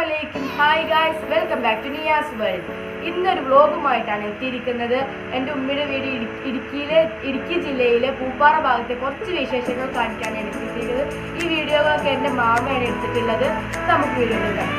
Assalamualaikum. Hi guys, welcome back to Niya's World. ഇന്നൊരു വ്ളോഗുമായിട്ടാണ് എത്തിയിരിക്കുന്നത്. എൻ്റെ ഉമ്മയുടെ വീട് ഇടുക്കി ജില്ലയിലെ പൂപ്പാറ ഭാഗത്തെ കുറച്ച് വിശേഷങ്ങൾ കാണിക്കാനാണ് എത്തിയിരിക്കുന്നത്. ഈ വീഡിയോകളൊക്കെ എൻ്റെ മാമയാണ് എടുത്തിട്ടുള്ളത്. നമുക്ക് വീഡിയോ കാണാം.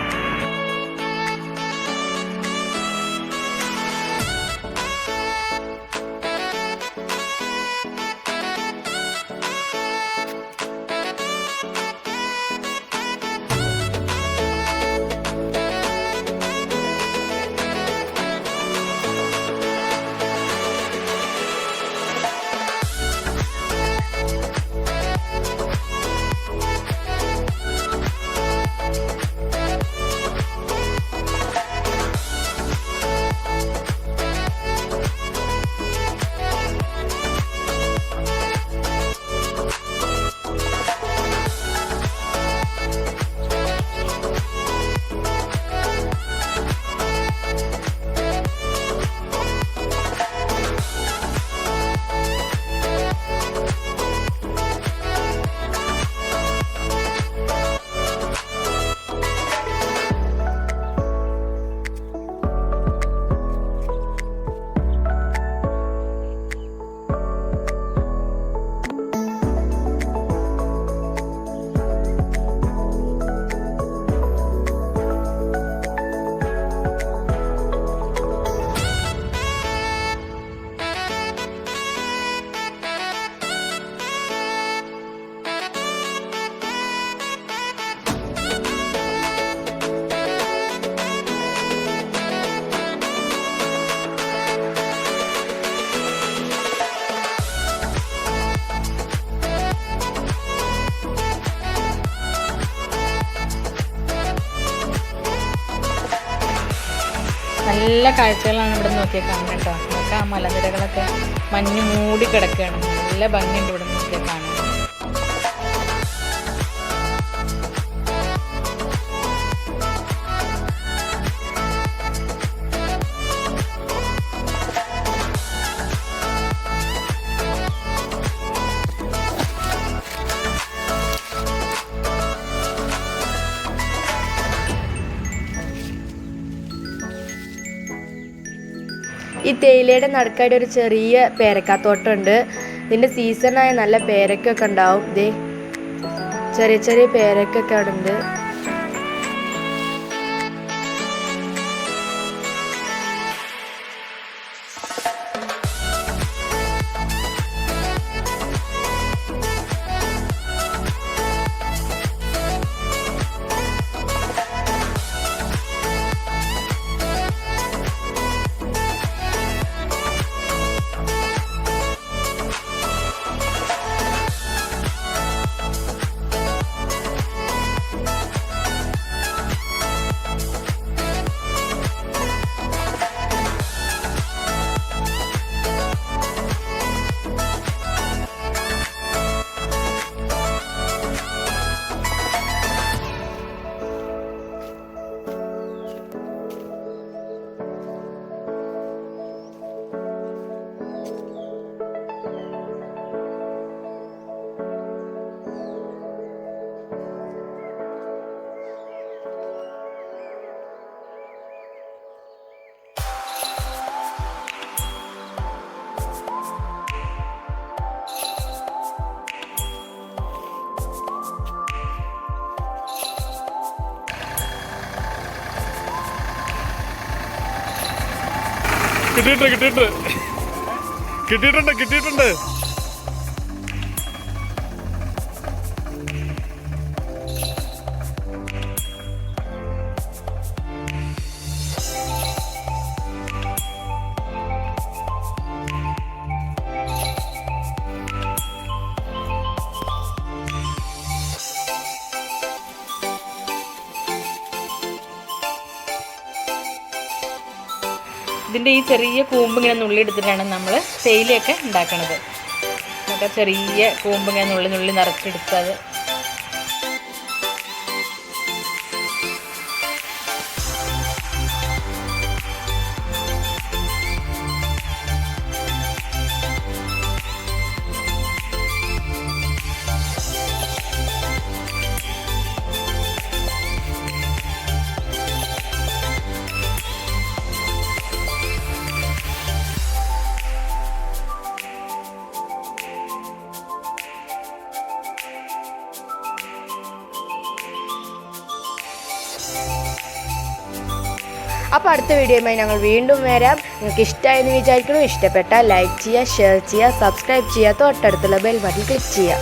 നല്ല കാഴ്ചകളാണ് ഇവിടെ നോക്കിയാൽ കാണുന്നത് കേട്ടോ. നമുക്ക് ആ മലനിരകളൊക്കെ മഞ്ഞ് മൂടി കിടക്കുകയാണ്. നല്ല ഭംഗിയുണ്ട് ഇവിടെ നോക്കിയാൽ കാണാൻ. ഈ തേയിലയുടെ നടുക്കായിട്ട് ഒരു ചെറിയ പേരക്കാത്തോട്ടമുണ്ട്. ഇതിൻ്റെ സീസണായ നല്ല പേരക്കൊക്കെ ഉണ്ടാവും. ഇതേ ചെറിയ ചെറിയ പേരക്കൊക്കെ അവിടെ ഉണ്ട്. കിട്ടിയിട്ടുണ്ട്. ഇതിൻ്റെ ഈ ചെറിയ കൂമ്പ് ഇങ്ങനെ നുള്ളിയെടുത്തിട്ടാണ് നമ്മൾ തേയിലയൊക്കെ ഉണ്ടാക്കണത്. എന്നിട്ട് ചെറിയ കൂമ്പ് ഇങ്ങനെ നുള്ളി നിറച്ചെടുത്തത് അപ്പോൾ അടുത്ത വീഡിയോയുമായി ഞങ്ങൾ വീണ്ടും വരാം. നിങ്ങൾക്ക് ഇഷ്ടമായെന്ന് വിചാരിക്കണം. ഇഷ്ടപ്പെട്ടാൽ ലൈക്ക് ചെയ്യുക, ഷെയർ ചെയ്യുക, സബ്സ്ക്രൈബ് ചെയ്യുക, തൊട്ടടുത്തുള്ള ബെൽ ബട്ടൺ ക്ലിക്ക് ചെയ്യുക.